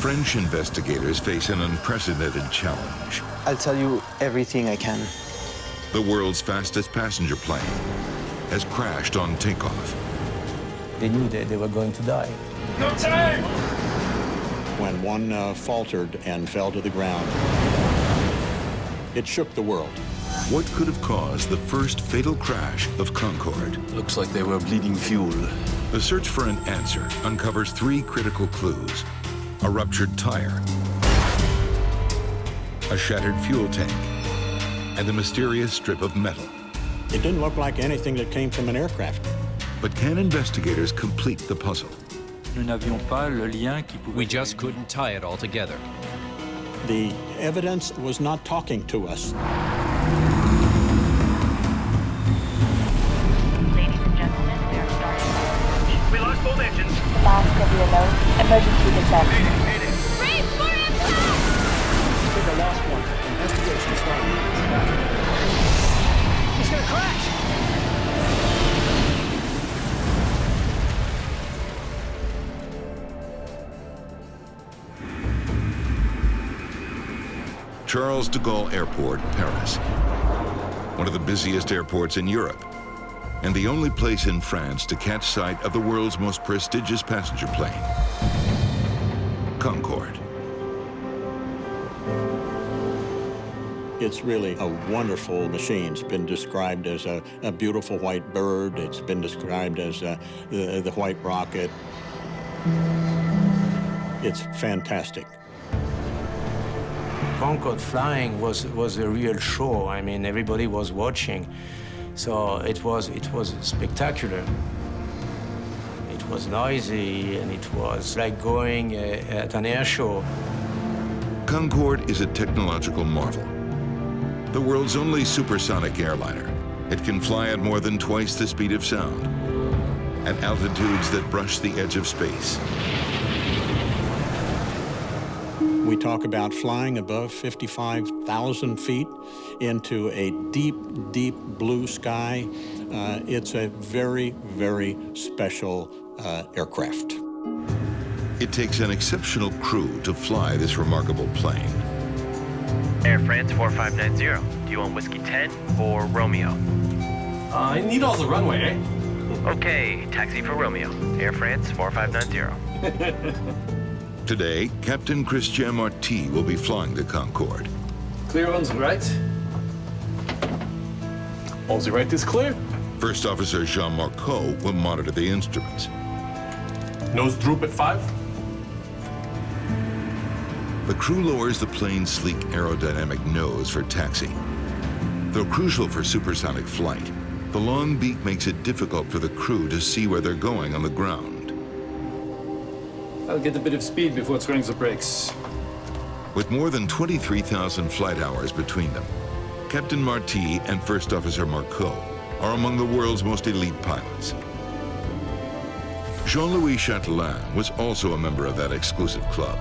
French investigators face an unprecedented challenge. I'll tell you everything I can. The world's fastest passenger plane has crashed on takeoff. They knew that they were going to die. No time! When one faltered and fell to the ground, it shook the world. What could have caused the first fatal crash of Concorde? Looks like they were bleeding fuel. The search for an answer uncovers three critical clues: a ruptured tire, a shattered fuel tank, and a mysterious strip of metal. It didn't look like anything that came from an aircraft. But can investigators complete the puzzle? We just couldn't tie it all together. The evidence was not talking to us. Ladies and gentlemen, we are starting. We lost both engines. Last of your note, emergency descent. Brace for impact! I think I lost one. Investigation starting. It's gonna crash! Charles de Gaulle Airport, Paris. One of the busiest airports in Europe, and the only place in France to catch sight of the world's most prestigious passenger plane, Concorde. It's really a wonderful machine. It's been described as a beautiful white bird. It's been described as the white rocket. It's fantastic. Concorde flying was a real show. I mean, everybody was watching. So it was spectacular. It was noisy, and it was like going at an air show. Concorde is a technological marvel. The world's only supersonic airliner. It can fly at more than twice the speed of sound, at altitudes that brush the edge of space. We talk about flying above 55,000 feet into a deep, deep blue sky. It's a very, very special aircraft. It takes an exceptional crew to fly this remarkable plane. Air France 4590. Do you want Whiskey 10 or Romeo? I need all the runway, eh? Okay, taxi for Romeo. Air France 4590. Today, Captain Christian Marty will be flying the Concorde. Clear on the right. On the right is clear. First Officer Jean Marcot will monitor the instruments. Nose droop at 5. The crew lowers the plane's sleek aerodynamic nose for taxi. Though crucial for supersonic flight, the long beak makes it difficult for the crew to see where they're going on the ground. I'll get a bit of speed before it swings the brakes. With more than 23,000 flight hours between them, Captain Marty and First Officer Marcot are among the world's most elite pilots. Jean-Louis Chatelain was also a member of that exclusive club.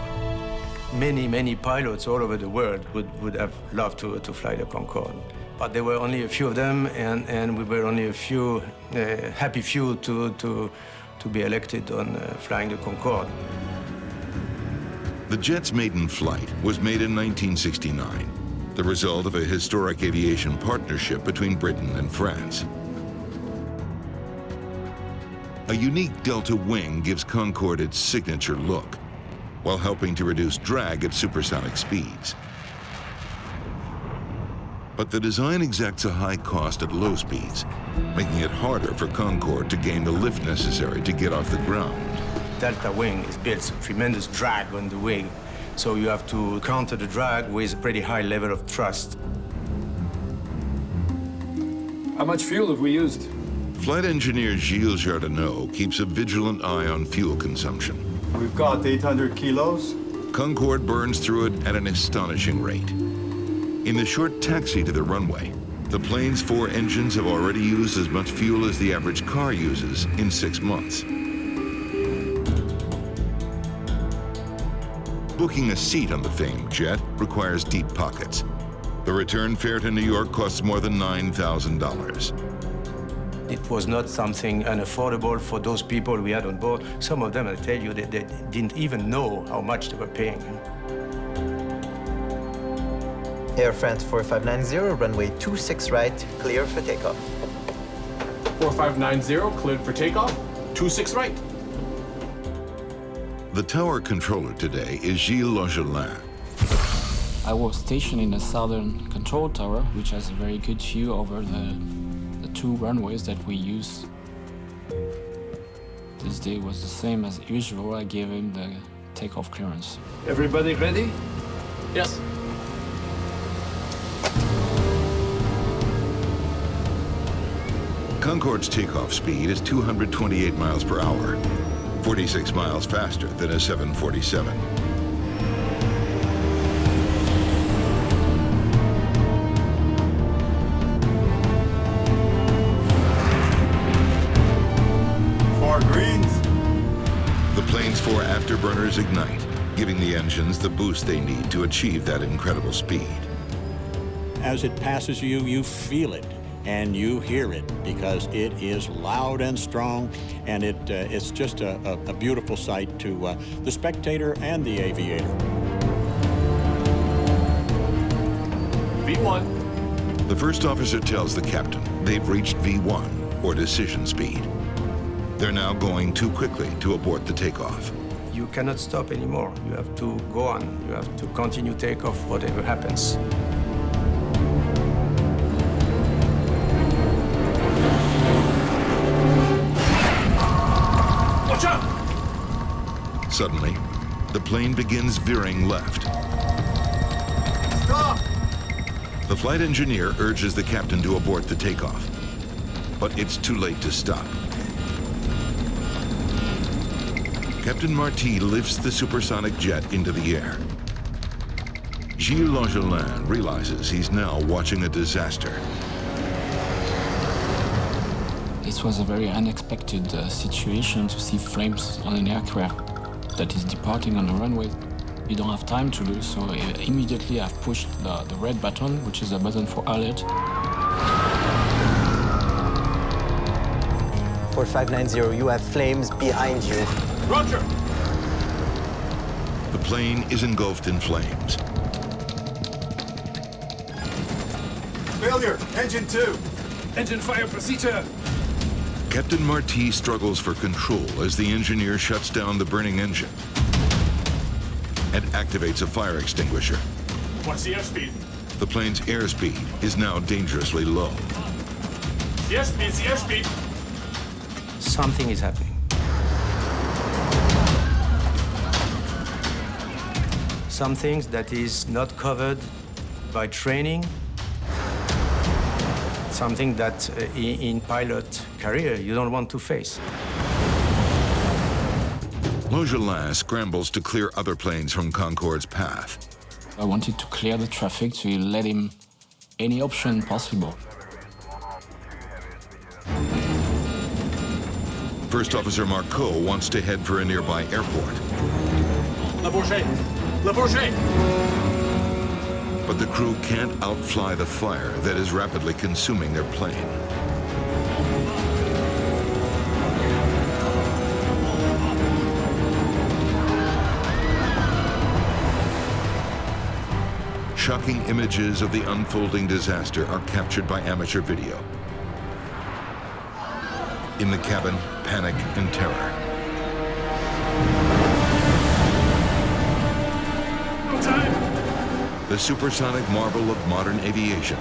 Many pilots all over the world would have loved to fly the Concorde. But there were only a few of them, and we were only a few, happy few to be elected on flying the Concorde. The jet's maiden flight was made in 1969, the result of a historic aviation partnership between Britain and France. A unique delta wing gives Concorde its signature look, while helping to reduce drag at supersonic speeds. But the design exacts a high cost at low speeds, making it harder for Concorde to gain the lift necessary to get off the ground. Delta wing is built a tremendous drag on the wing, so you have to counter the drag with a pretty high level of thrust. How much fuel have we used? Flight engineer Gilles Jardineau keeps a vigilant eye on fuel consumption. We've got 800 kilos. Concorde burns through it at an astonishing rate. In the short taxi to the runway, the plane's 4 engines have already used as much fuel as the average car uses in 6 months. Booking a seat on the famed jet requires deep pockets. The return fare to New York costs more than $9,000. It was not something unaffordable for those people we had on board. Some of them, I tell you, they didn't even know how much they were paying. Air France 4590, runway 26 right, clear for takeoff. 4590, cleared for takeoff. 26 right. The tower controller today is Gilles Longelin. I was stationed in the southern control tower, which has a very good view over the two runways that we use. This day was the same as usual. I gave him the takeoff clearance. Everybody ready? Yes. Concorde's takeoff speed is 228 miles per hour, 46 miles faster than a 747. Four greens. The plane's four afterburners ignite, giving the engines the boost they need to achieve that incredible speed. As it passes you, you feel it and you hear it because it is loud and strong, and it's just a beautiful sight to the spectator and the aviator. V1. The first officer tells the captain they've reached V1, or decision speed. They're now going too quickly to abort the takeoff. You cannot stop anymore. You have to go on. You have to continue takeoff, whatever happens. Watch out! Suddenly, the plane begins veering left. Stop! The flight engineer urges the captain to abort the takeoff, but it's too late to stop. Captain Marty lifts the supersonic jet into the air. Gilles Longelin realizes he's now watching a disaster. This was a very unexpected situation to see flames on an aircraft that is departing on the runway. You don't have time to lose, so immediately I've pushed the red button, which is a button for alert. 4590, you have flames behind you. Roger! The plane is engulfed in flames. Failure. Engine 2. Engine fire procedure! Captain Marty struggles for control as the engineer shuts down the burning engine and activates a fire extinguisher. What's the airspeed? The plane's airspeed is now dangerously low. The airspeed! Something is happening. Something that is not covered by training. Something that in pilot career you don't want to face. Longelin scrambles to clear other planes from Concorde's path. I wanted to clear the traffic to let him any option possible. First Officer Marco wants to head for a nearby airport. Le Bourget! But the crew can't outfly the fire that is rapidly consuming their plane. Shocking images of the unfolding disaster are captured by amateur video. In the cabin, panic and terror. No time! The supersonic marvel of modern aviation.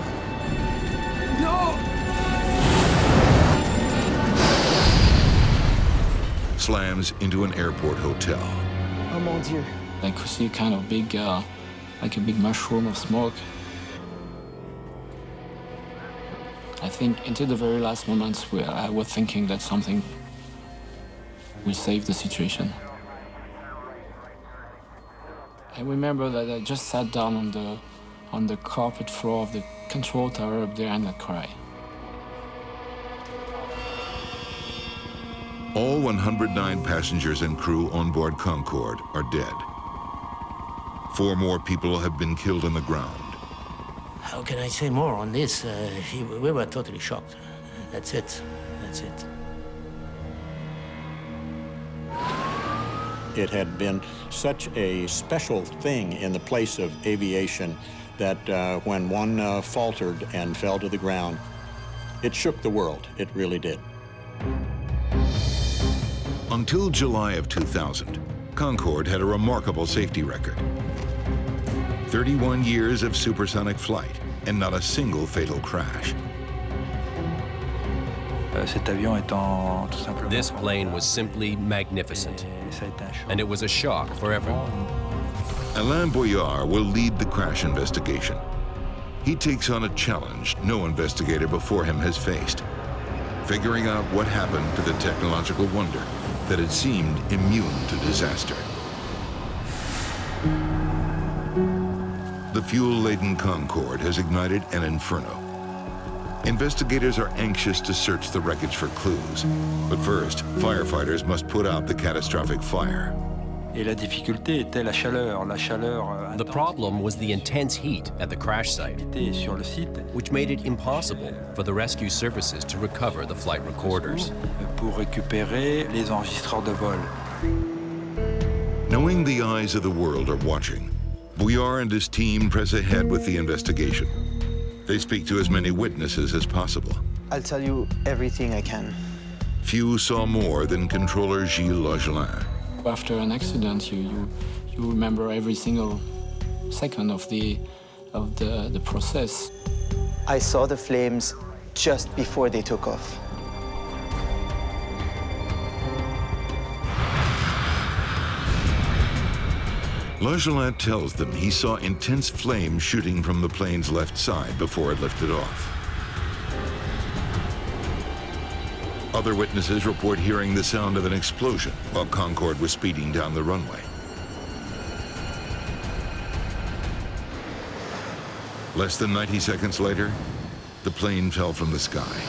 No! Slams into an airport hotel. Oh mon Dieu. I could see kind of big, like a big mushroom of smoke. I think until the very last moments I was thinking that something will save the situation. I remember that I just sat down on the carpet floor of the control tower up there and I cried. All 109 passengers and crew on board Concorde are dead. 4 more people have been killed on the ground. How can I say more on this? We were totally shocked. That's it. That's it. It had been such a special thing in the place of aviation that when one faltered and fell to the ground, it shook the world. It really did. Until July of 2000, Concorde had a remarkable safety record. 31 years of supersonic flight and not a single fatal crash. This plane was simply magnificent, and it was a shock for everyone. Alain Bouillard will lead the crash investigation. He takes on a challenge no investigator before him has faced, figuring out what happened to the technological wonder that had seemed immune to disaster. The fuel-laden Concorde has ignited an inferno. Investigators are anxious to search the wreckage for clues, but first, firefighters must put out the catastrophic fire. The problem was the intense heat at the crash site, which made it impossible for the rescue services to recover the flight recorders. Knowing the eyes of the world are watching, Bouillard and his team press ahead with the investigation. They speak to as many witnesses as possible. I'll tell you everything I can. Few saw more than controller Gilles Laugelin. After an accident, you remember every single second of the process. I saw the flames just before they took off. Laugelin tells them he saw intense flames shooting from the plane's left side before it lifted off. Other witnesses report hearing the sound of an explosion while Concorde was speeding down the runway. Less than 90 seconds later, the plane fell from the sky.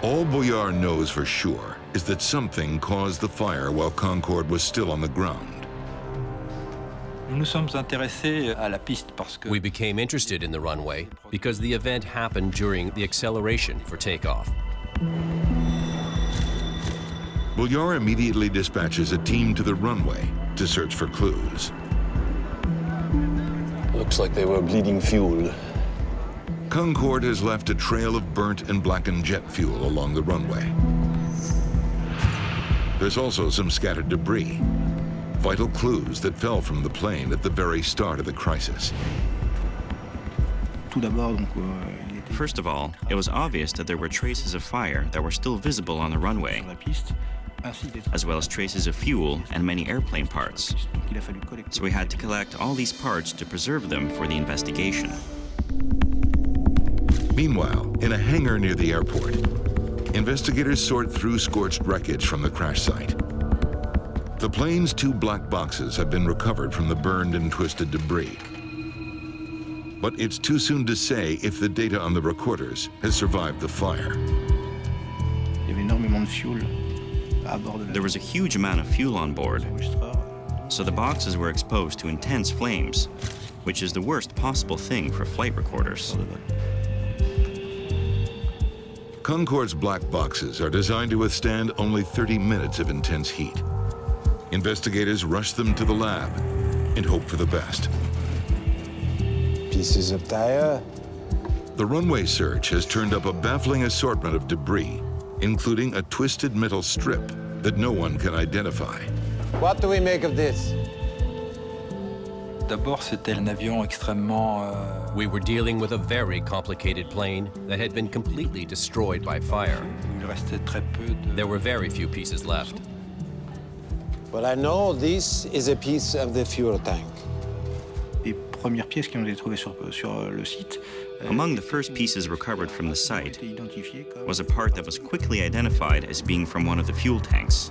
All Bouillard knows for sure is that something caused the fire while Concorde was still on the ground. We became interested in the runway because the event happened during the acceleration for takeoff. Bouillard immediately dispatches a team to the runway to search for clues. Looks like they were bleeding fuel. Concorde has left a trail of burnt and blackened jet fuel along the runway. There's also some scattered debris, vital clues that fell from the plane at the very start of the crisis. First of all, it was obvious that there were traces of fire that were still visible on the runway, as well as traces of fuel and many airplane parts. So we had to collect all these parts to preserve them for the investigation. Meanwhile, in a hangar near the airport, investigators sort through scorched wreckage from the crash site. The plane's 2 black boxes have been recovered from the burned and twisted debris. But it's too soon to say if the data on the recorders has survived the fire. There was a huge amount of fuel on board, so the boxes were exposed to intense flames, which is the worst possible thing for flight recorders. Concorde's black boxes are designed to withstand only 30 minutes of intense heat. Investigators rush them to the lab and hope for the best. Pieces of tire. The runway search has turned up a baffling assortment of debris, including a twisted metal strip that no one can identify. What do we make of this? We were dealing with a very complicated plane that had been completely destroyed by fire. There were very few pieces left. Well, I know this is a piece of the fuel tank. Among the first pieces recovered from the site was a part that was quickly identified as being from one of the fuel tanks.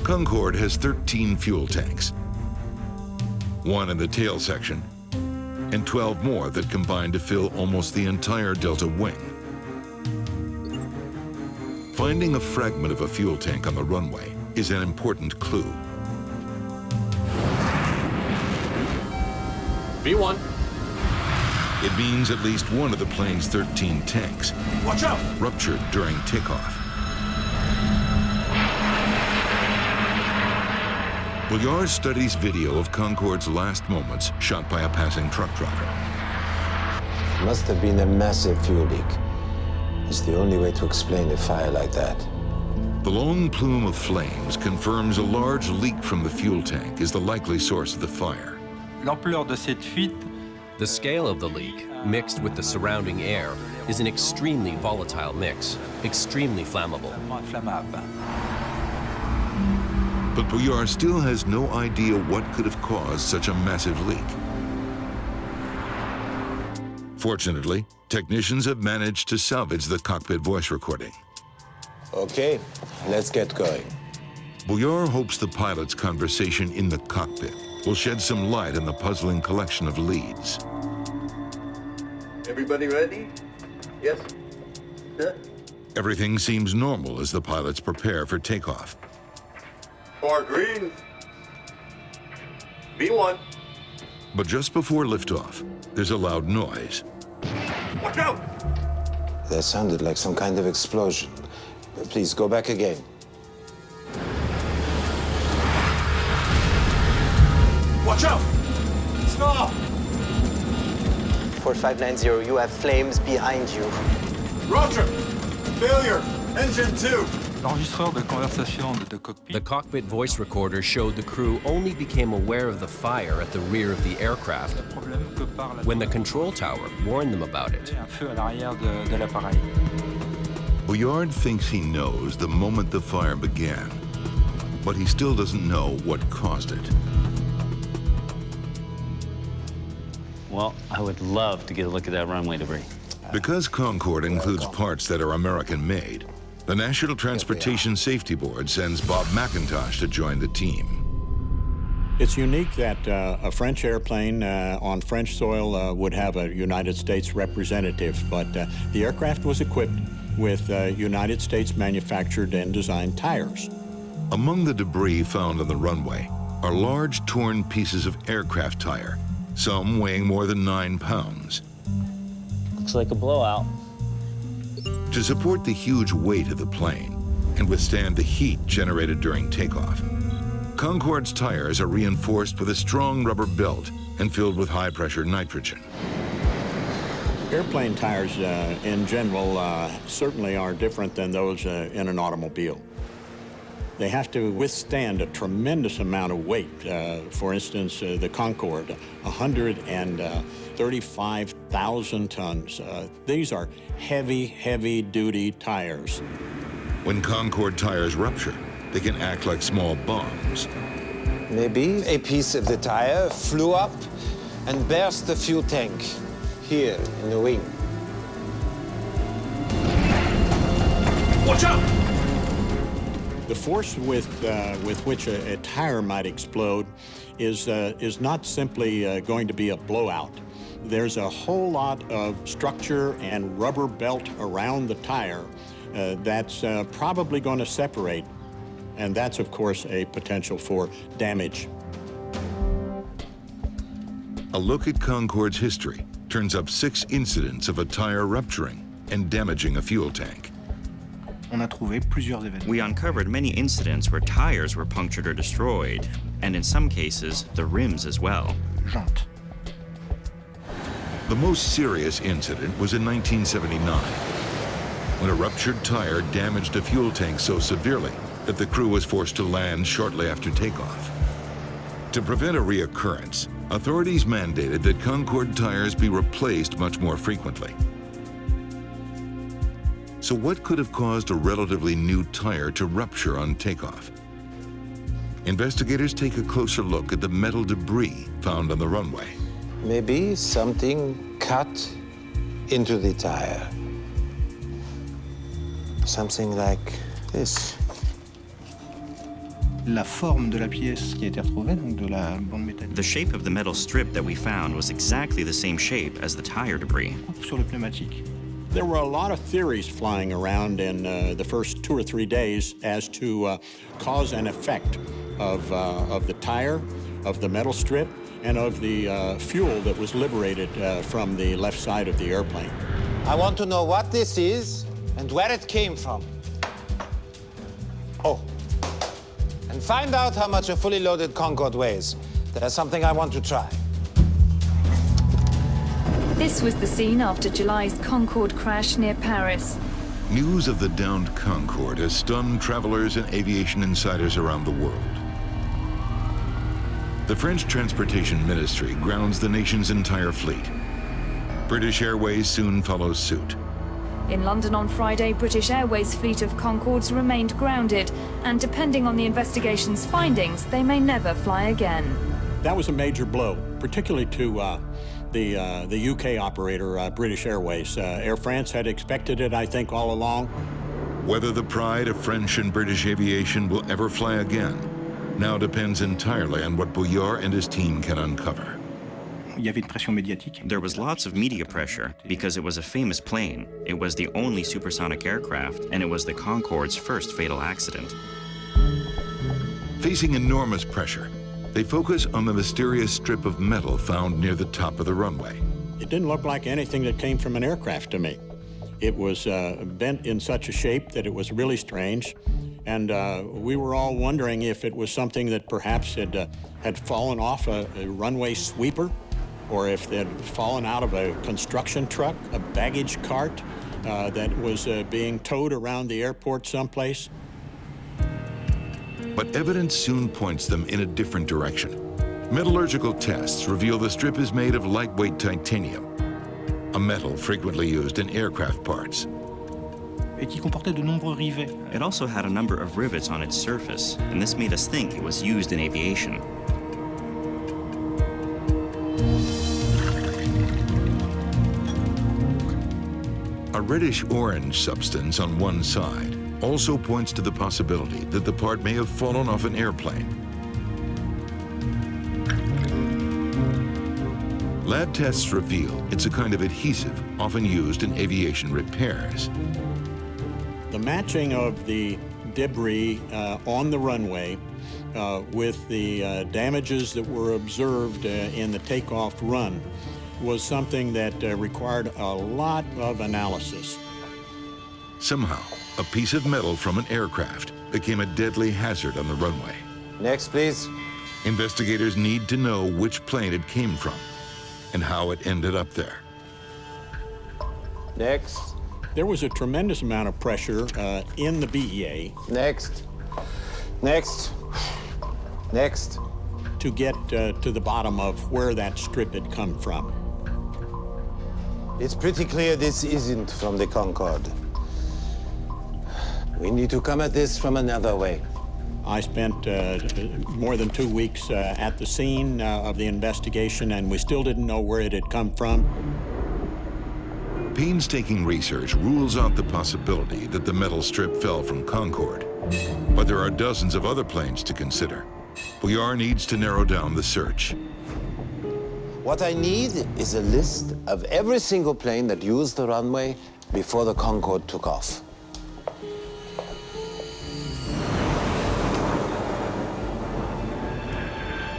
Concorde has 13 fuel tanks, 1 in the tail section, and 12 more that combine to fill almost the entire delta wing. Finding a fragment of a fuel tank on the runway is an important clue. V1. It means at least one of the plane's 13 tanks Watch out! ruptured during takeoff. Bouillard studies video of Concorde's last moments shot by a passing truck driver. Must have been a massive fuel leak. It's the only way to explain a fire like that. The long plume of flames confirms a large leak from the fuel tank is the likely source of the fire. The scale of the leak, mixed with the surrounding air, is an extremely volatile mix, extremely flammable. But Bouillard still has no idea what could have caused such a massive leak. Fortunately, technicians have managed to salvage the cockpit voice recording. Okay, let's get going. Bouillard hopes the pilot's conversation in the cockpit will shed some light on the puzzling collection of leads. Everybody ready? Yes? Everything seems normal as the pilots prepare for takeoff. 4 green. V1. But just before liftoff, there's a loud noise. Watch out! That sounded like some kind of explosion. Please go back again. Watch out! Stop! 4590, you have flames behind you. Roger! Failure! Engine 2! The cockpit voice recorder showed the crew only became aware of the fire at the rear of the aircraft when the control tower warned them about it. Bouillard thinks he knows the moment the fire began, but he still doesn't know what caused it. Well, I would love to get a look at that runway debris. Because Concorde includes parts that are American-made, the National Transportation Safety Board sends Bob McIntosh to join the team. It's unique that a French airplane on French soil would have a United States representative, but the aircraft was equipped with United States manufactured and designed tires. Among the debris found on the runway are large torn pieces of aircraft tire, some weighing more than 9 pounds. Looks like a blowout. To support the huge weight of the plane and withstand the heat generated during takeoff, Concorde's tires are reinforced with a strong rubber belt and filled with high-pressure nitrogen. Airplane tires in general certainly are different than those in an automobile. They have to withstand a tremendous amount of weight. For instance, the Concorde, 135,000 tons. These are heavy, heavy-duty tires. When Concorde tires rupture, they can act like small bombs. Maybe a piece of the tire flew up and burst the fuel tank here in the wing. Watch out! The force with which a tire might explode is not simply going to be a blowout. There's a whole lot of structure and rubber belt around the tire that's probably going to separate, and that's, of course, a potential for damage. A look at Concorde's history turns up 6 incidents of a tire rupturing and damaging a fuel tank. We uncovered many incidents where tires were punctured or destroyed, and in some cases, the rims as well. The most serious incident was in 1979, when a ruptured tire damaged a fuel tank so severely that the crew was forced to land shortly after takeoff. To prevent a reoccurrence, authorities mandated that Concorde tires be replaced much more frequently. So what could have caused a relatively new tire to rupture on takeoff? Investigators take a closer look at the metal debris found on the runway. Maybe something cut into the tire. Something like this. The shape of the metal strip that we found was exactly the same shape as the tire debris. There were a lot of theories flying around in the first 2 or 3 days as to cause and effect of the tire, of the metal strip, and of the fuel that was liberated from the left side of the airplane. I want to know what this is and where it came from. Oh, and find out how much a fully loaded Concorde weighs. There's something I want to try. This was the scene after July's Concorde crash near Paris. News of the downed Concorde has stunned travelers and aviation insiders around the world. The French Transportation Ministry grounds the nation's entire fleet. British Airways soon follows suit. In London on Friday, British Airways' fleet of Concordes remained grounded, and depending on the investigation's findings, they may never fly again. That was a major blow, particularly to the UK operator, British Airways. Air France had expected it, I think, all along. Whether the pride of French and British aviation will ever fly again now depends entirely on what Bouillard and his team can uncover. There was lots of media pressure because it was a famous plane. It was the only supersonic aircraft, and it was the Concorde's first fatal accident. Facing enormous pressure, they focus on the mysterious strip of metal found near the top of the runway. It didn't look like anything that came from an aircraft to me. It was bent in such a shape that it was really strange, and we were all wondering if it was something that perhaps had fallen off a runway sweeper, or if it had fallen out of a construction truck, a baggage cart that was being towed around the airport someplace. But evidence soon points them in a different direction. Metallurgical tests reveal the strip is made of lightweight titanium, a metal frequently used in aircraft parts. It also had a number of rivets on its surface, and this made us think it was used in aviation. A reddish-orange substance on one side also points to the possibility that the part may have fallen off an airplane. Lab tests reveal it's a kind of adhesive often used in aviation repairs. The matching of the debris on the runway with the damages that were observed in the takeoff run was something that required a lot of analysis. Somehow, a piece of metal from an aircraft became a deadly hazard on the runway. Next, please. Investigators need to know which plane it came from and how it ended up there. Next. There was a tremendous amount of pressure in the BEA. Next. Next. Next. To get to the bottom of where that strip had come from. It's pretty clear this isn't from the Concorde. We need to come at this from another way. I spent more than 2 weeks at the scene of the investigation, and we still didn't know where it had come from. Painstaking research rules out the possibility that the metal strip fell from Concorde. But there are dozens of other planes to consider. Bouillard needs to narrow down the search. What I need is a list of every single plane that used the runway before the Concorde took off.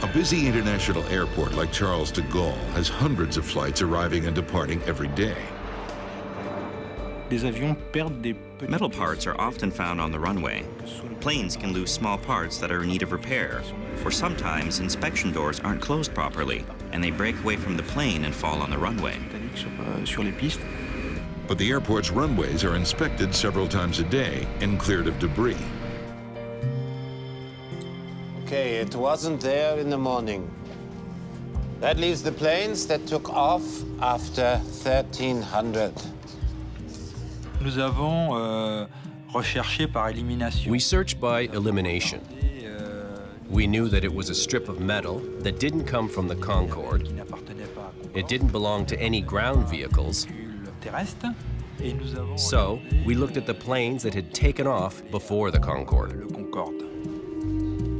A busy international airport like Charles de Gaulle has hundreds of flights arriving and departing every day. Metal parts are often found on the runway. Planes can lose small parts that are in need of repair, or sometimes inspection doors aren't closed properly, and they break away from the plane and fall on the runway. But the airport's runways are inspected several times a day and cleared of debris. Okay, it wasn't there in the morning. That leaves the planes that took off after 1300. Nous avons recherché par élimination. We searched by elimination. We knew that it was a strip of metal that didn't come from the Concorde. It didn't belong to any ground vehicles. So we looked at the planes that had taken off before the Concorde.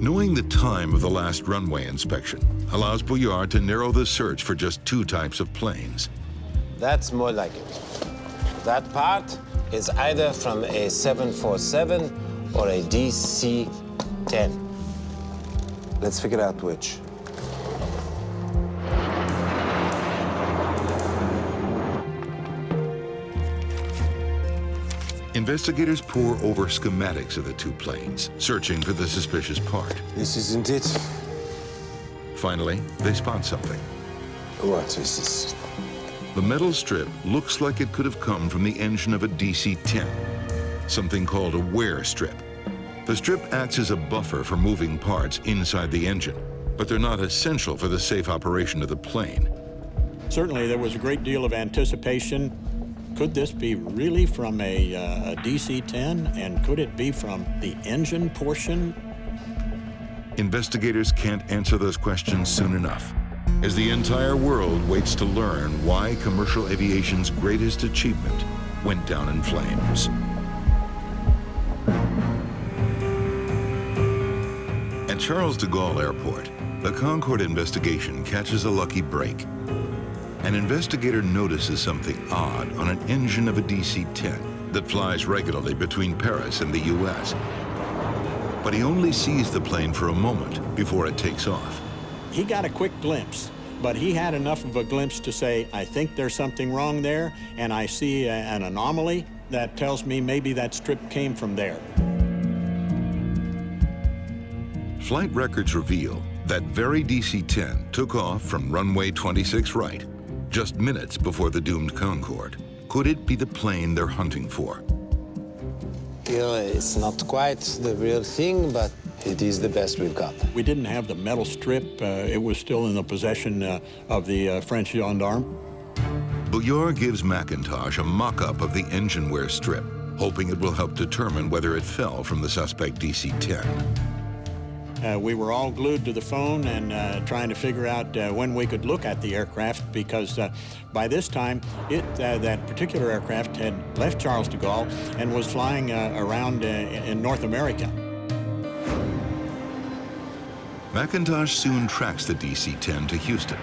Knowing the time of the last runway inspection allows Bouillard to narrow the search for just 2 types of planes. That's more like it. That part is either from a 747 or a DC-10. Let's figure out which. Investigators pore over schematics of the two planes, searching for the suspicious part. This isn't it. Finally, they spot something. What is this? The metal strip looks like it could have come from the engine of a DC-10, something called a wear strip. The strip acts as a buffer for moving parts inside the engine, but they're not essential for the safe operation of the plane. Certainly, there was a great deal of anticipation. Could this be really from a DC-10, and could it be from the engine portion? Investigators can't answer those questions soon enough, as the entire world waits to learn why commercial aviation's greatest achievement went down in flames. At Charles de Gaulle Airport, the Concorde investigation catches a lucky break. An investigator notices something odd on an engine of a DC-10 that flies regularly between Paris and the US. But he only sees the plane for a moment before it takes off. He got a quick glimpse, but he had enough of a glimpse to say, I think there's something wrong there, and I see an anomaly that tells me maybe that strip came from there. Flight records reveal that very DC-10 took off from runway 26 right, just minutes before the doomed Concorde. Could it be the plane they're hunting for? It's not quite the real thing, but it is the best we've got. We didn't have the metal strip. It was still in the possession of the French gendarme. Bouillard gives McIntosh a mock-up of the engine wear strip, hoping it will help determine whether it fell from the suspect DC-10. We were all glued to the phone and trying to figure out when we could look at the aircraft, because by this time, that particular aircraft had left Charles de Gaulle and was flying around in North America. McIntosh soon tracks the DC-10 to Houston.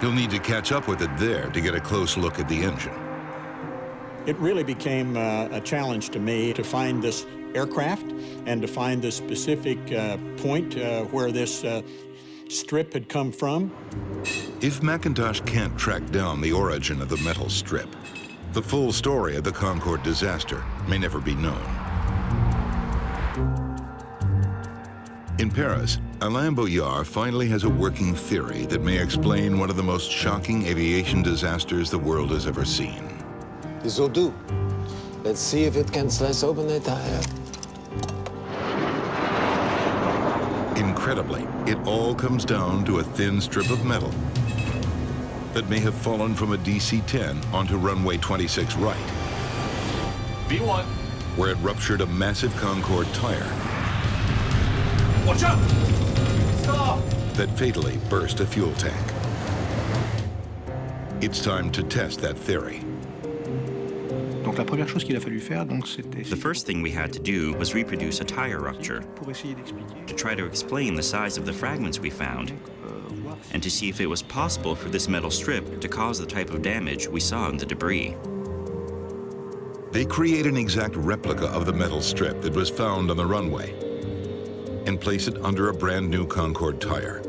He'll need to catch up with it there to get a close look at the engine. It really became a challenge to me to find this aircraft and to find the specific point where this strip had come from. If McIntosh can't track down the origin of the metal strip, the full story of the Concorde disaster may never be known. In Paris, Alain Bouillard finally has a working theory that may explain one of the most shocking aviation disasters the world has ever seen. This'll do. Let's see if it can slice open a tire. Incredibly, it all comes down to a thin strip of metal that may have fallen from a DC-10 onto runway 26 right, B1. where it ruptured a massive Concorde tire. Watch out! Stop! That fatally burst a fuel tank. It's time to test that theory. The first thing we had to do was reproduce a tire rupture to try to explain the size of the fragments we found and to see if it was possible for this metal strip to cause the type of damage we saw in the debris. They create an exact replica of the metal strip that was found on the runway and place it under a brand new Concorde tire.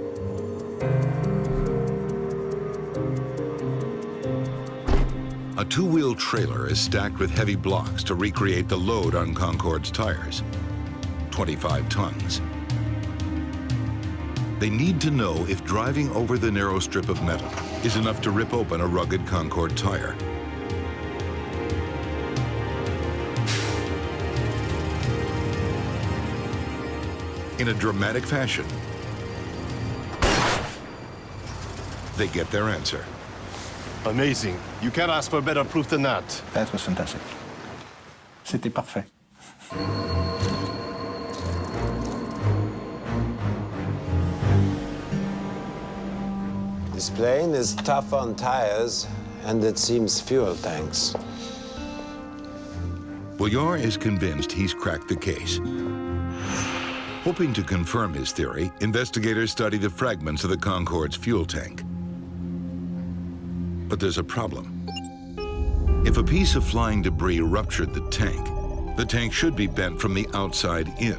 A two-wheel trailer is stacked with heavy blocks to recreate the load on Concorde's tires, 25 tons. They need to know if driving over the narrow strip of metal is enough to rip open a rugged Concorde tire. In a dramatic fashion, they get their answer. Amazing. You can't ask for better proof than that. That was fantastic. C'était parfait. This plane is tough on tires, and it seems fuel tanks. Bouillard is convinced he's cracked the case. Hoping to confirm his theory, investigators study the fragments of the Concorde's fuel tank. But there's a problem. If a piece of flying debris ruptured the tank should be bent from the outside in.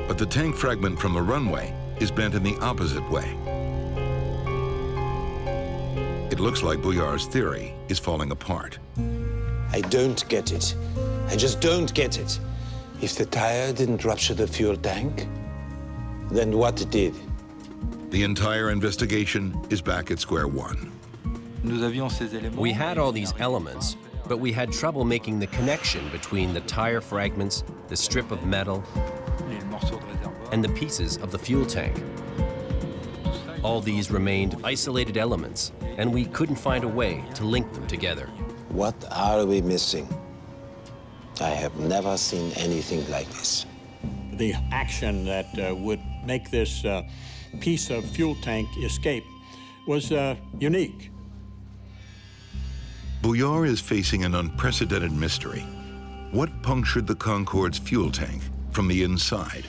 But the tank fragment from the runway is bent in the opposite way. It looks like Bouillard's theory is falling apart. I don't get it. I just don't get it. If the tire didn't rupture the fuel tank, then what did? The entire investigation is back at square one. We had all these elements, but we had trouble making the connection between the tire fragments, the strip of metal, and the pieces of the fuel tank. All these remained isolated elements, and we couldn't find a way to link them together. What are we missing? I have never seen anything like this. The action that would make this piece of fuel tank escape was unique. Bouillard is facing an unprecedented mystery. What punctured the Concorde's fuel tank from the inside?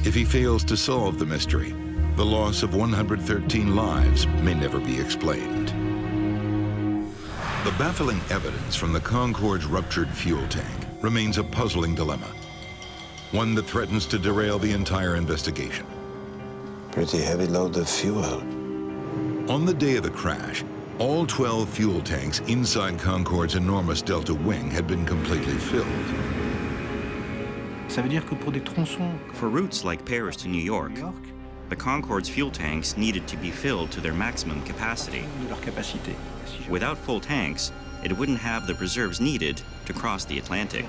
If he fails to solve the mystery, the loss of 113 lives may never be explained. The baffling evidence from the Concorde's ruptured fuel tank remains a puzzling dilemma, one that threatens to derail the entire investigation. Pretty heavy load of fuel. On the day of the crash, all 12 fuel tanks inside Concorde's enormous delta wing had been completely filled. For routes like Paris to New York, the Concorde's fuel tanks needed to be filled to their maximum capacity. Without full tanks, it wouldn't have the reserves needed to cross the Atlantic.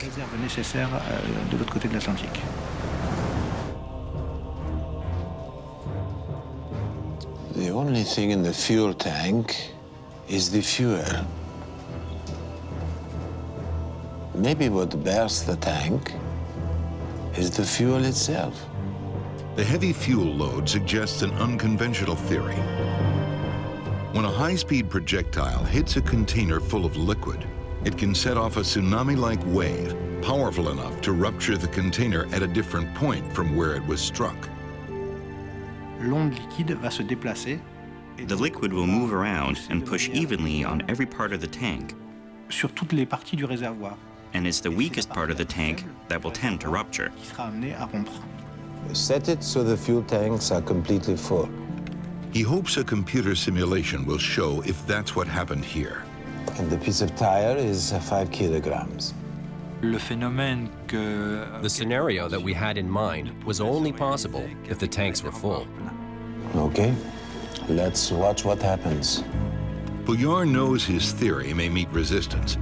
The only thing in the fuel tank is the fuel. Maybe what bears the tank is the fuel itself. The heavy fuel load suggests an unconventional theory. When a high-speed projectile hits a container full of liquid, it can set off a tsunami-like wave, powerful enough to rupture the container at a different point from where it was struck. The liquid will move around and push evenly on every part of the tank. And it's the weakest part of the tank that will tend to rupture. Set it so the fuel tanks are completely full. He hopes a computer simulation will show if that's what happened here. And the piece of tire is 5 kilograms. The scenario that we had in mind was only possible if the tanks were full. Okay, let's watch what happens. Bouillard knows his theory may meet resistance.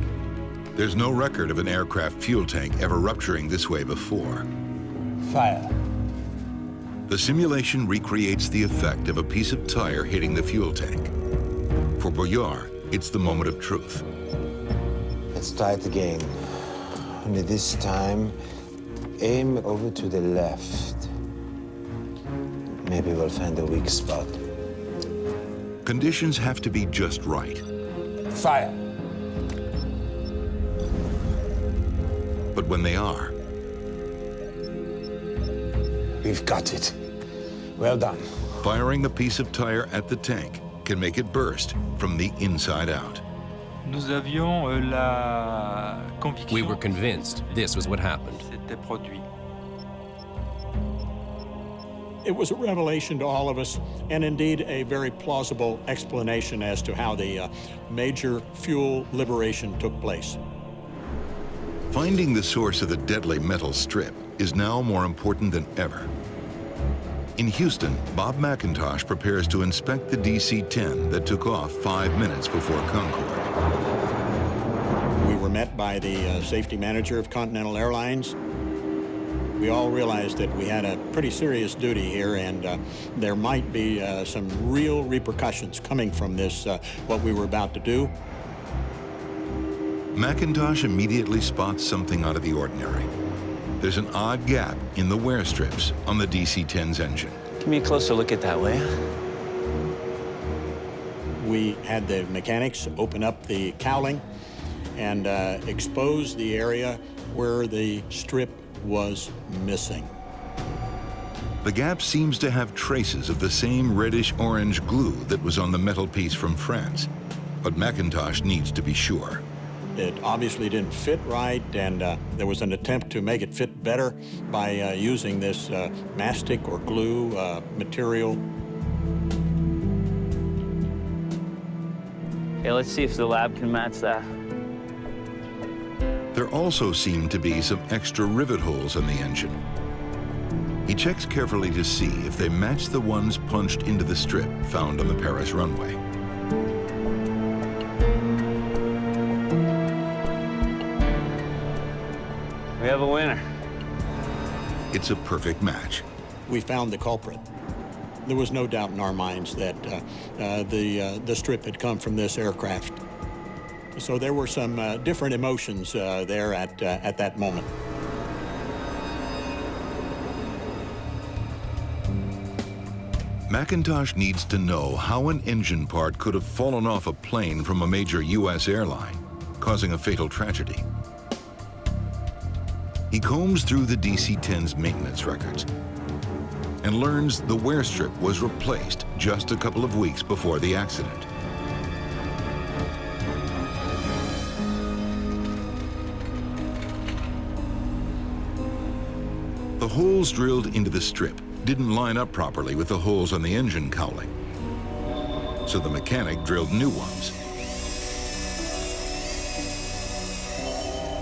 There's no record of an aircraft fuel tank ever rupturing this way before. Fire. The simulation recreates the effect of a piece of tire hitting the fuel tank. For Bouillard, it's the moment of truth. Let's try it again. Only this time, aim over to the left. Maybe we'll find a weak spot. Conditions have to be just right. Fire! But when they are, we've got it. Well done. Firing a piece of tire at the tank can make it burst from the inside out. We were convinced this was what happened. It was a revelation to all of us, and indeed a very plausible explanation as to how the major fuel liberation took place. Finding the source of the deadly metal strip is now more important than ever. In Houston, Bob McIntosh prepares to inspect the DC-10 that took off 5 minutes before Concorde. We were met by the safety manager of Continental Airlines. We all realized that we had a pretty serious duty here, and there might be some real repercussions coming from this, what we were about to do. McIntosh immediately spots something out of the ordinary. There's an odd gap in the wear strips on the DC-10's engine. Give me a closer look at that, will ya? We had the mechanics open up the cowling and expose the area where the strip was missing. The gap seems to have traces of the same reddish-orange glue that was on the metal piece from France, but McIntosh needs to be sure. It obviously didn't fit right, and there was an attempt to make it fit better by using this mastic or glue material. Okay, let's see if the lab can match that. There also seem to be some extra rivet holes in the engine. He checks carefully to see if they match the ones punched into the strip found on the Paris runway. We have a winner. It's a perfect match. We found the culprit. There was no doubt in our minds that the strip had come from this aircraft. So there were some different emotions there at that moment. McIntosh needs to know how an engine part could have fallen off a plane from a major U.S. airline, causing a fatal tragedy. He combs through the DC-10's maintenance records and learns the wear strip was replaced just a couple of weeks before the accident. The holes drilled into the strip didn't line up properly with the holes on the engine cowling, so the mechanic drilled new ones.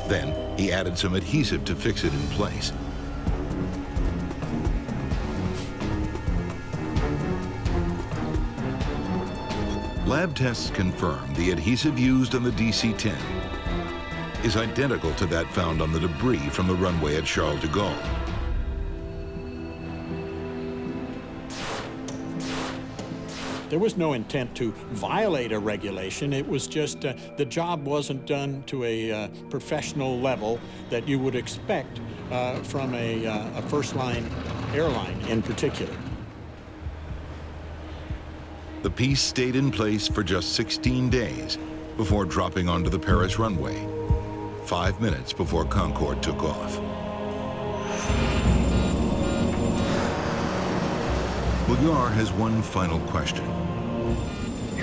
Then he added some adhesive to fix it in place. Lab tests confirm the adhesive used on the DC-10 is identical to that found on the debris from the runway at Charles de Gaulle. There was no intent to violate a regulation. It was just the job wasn't done to a professional level that you would expect from a first-line airline in particular. The piece stayed in place for just 16 days before dropping onto the Paris runway, 5 minutes before Concorde took off. Bouillard has one final question.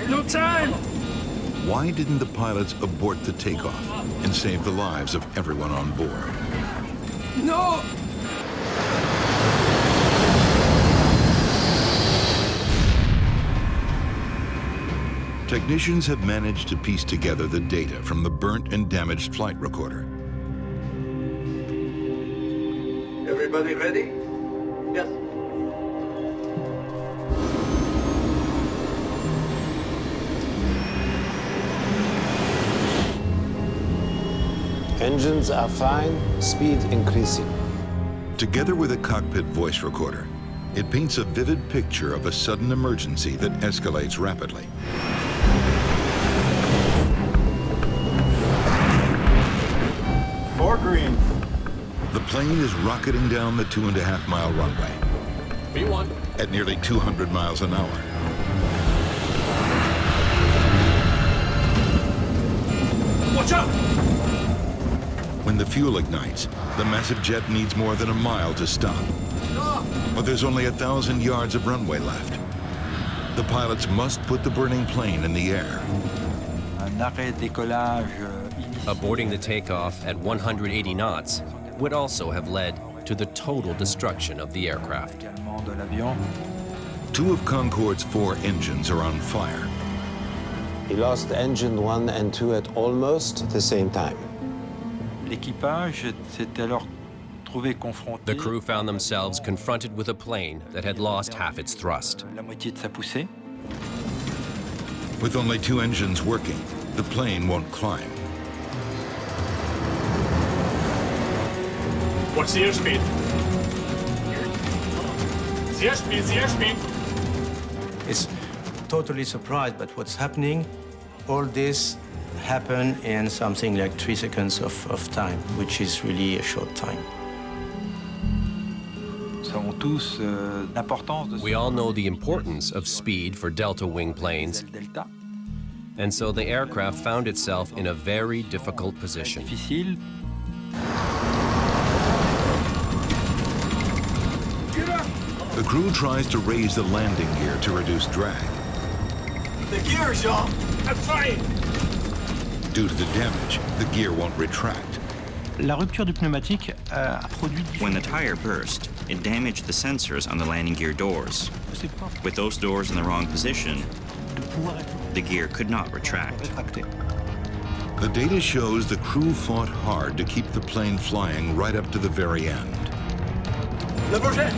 No time! Why didn't the pilots abort the takeoff and save the lives of everyone on board? No! Technicians have managed to piece together the data from the burnt and damaged flight recorder. Everybody ready? Yes. Engines are fine, speed increasing. Together with a cockpit voice recorder, it paints a vivid picture of a sudden emergency that escalates rapidly. Four green. The plane is rocketing down the 2.5-mile runway B1. at nearly 200 miles an hour. Watch out! When the fuel ignites, the massive jet needs more than a mile to stop. But there's only 1,000 yards of runway left. The pilots must put the burning plane in the air. Aborting the takeoff at 180 knots would also have led to the total destruction of the aircraft. 2 of Concorde's 4 engines are on fire. He lost engine 1 and 2 at almost the same time. The crew found themselves confronted with a plane that had lost half its thrust. With only 2 engines working, the plane won't climb. What's the airspeed? The airspeed! It's totally surprised by what's happening. All this happened in something like 3 seconds of time, which is really a short time. We all know the importance of speed for delta wing planes, and so the aircraft found itself in a very difficult position. The crew tries to raise the landing gear to reduce drag. The gear, Jean! I'm trying! Due to the damage, the gear won't retract. La rupture du pneumatique a produit... When the tire burst, it damaged the sensors on the landing gear doors. With those doors in the wrong position, the gear could not retract. The data shows the crew fought hard to keep the plane flying right up to the very end. Le projet!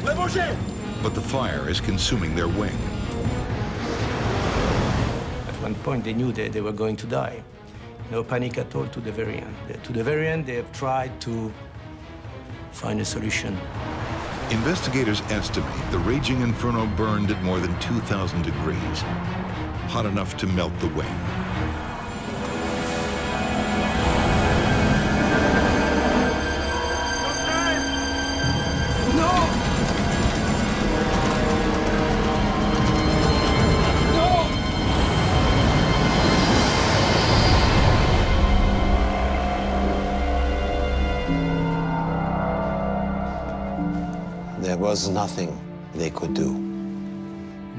Le projet! But the fire is consuming their wing. At one point, they knew that they were going to die. No panic at all to the very end. To the very end, they have tried to find a solution. Investigators estimate the raging inferno burned at more than 2,000 degrees, hot enough to melt the wing. There was nothing they could do.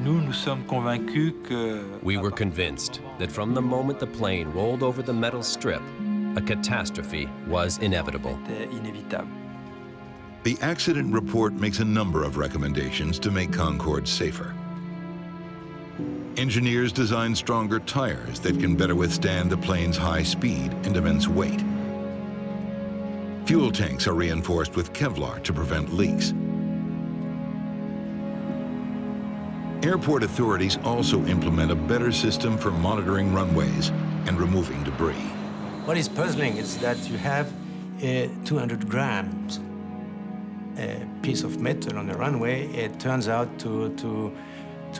Nous sommes convaincus que... We were convinced that from the moment the plane rolled over the metal strip, a catastrophe was inevitable. Inévitable. The accident report makes a number of recommendations to make Concorde safer. Engineers designed stronger tires that can better withstand the plane's high speed and immense weight. Fuel tanks are reinforced with Kevlar to prevent leaks. Airport authorities also implement a better system for monitoring runways and removing debris. What is puzzling is that you have 200 grams a piece of metal on the runway. It turns out to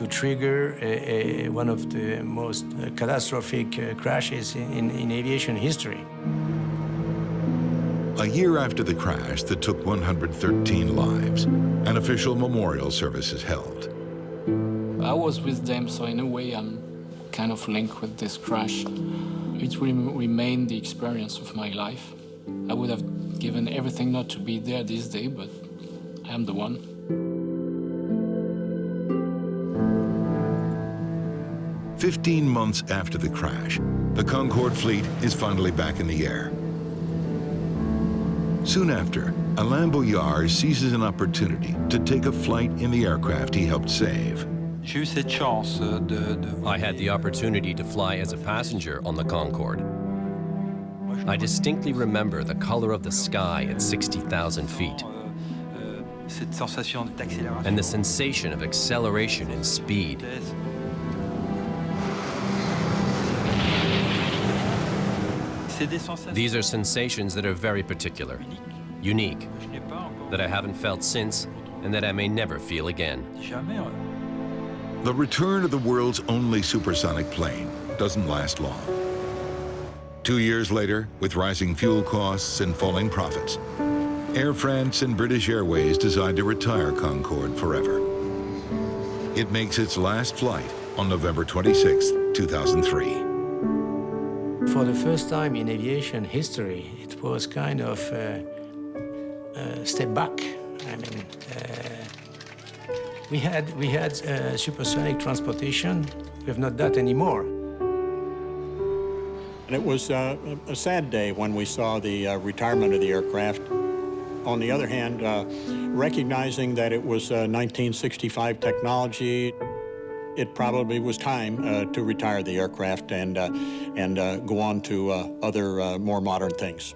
trigger one of the most catastrophic crashes in aviation history. A year after the crash that took 113 lives, an official memorial service is held. I was with them, so in a way I'm kind of linked with this crash. It will remain the experience of my life. I would have given everything not to be there this day, but I am the one. "15 months after the crash, the Concorde fleet is finally back in the air. Soon after, Alain Bouillard seizes an opportunity to take a flight in the aircraft he helped save. I had the opportunity to fly as a passenger on the Concorde. I distinctly remember the color of the sky at 60,000 feet and the sensation of acceleration and speed. These are sensations that are very particular, unique, that I haven't felt since and that I may never feel again. The return of the world's only supersonic plane doesn't last long. 2 years later, with rising fuel costs and falling profits, Air France and British Airways decide to retire Concorde forever. It makes its last flight on November 26, 2003. For the first time in aviation history, it was kind of a step back. I mean, we had supersonic transportation. We have not that anymore. And it was a sad day when we saw the retirement of the aircraft. On the other hand, recognizing that it was 1965 technology, it probably was time to retire the aircraft and go on to other more modern things.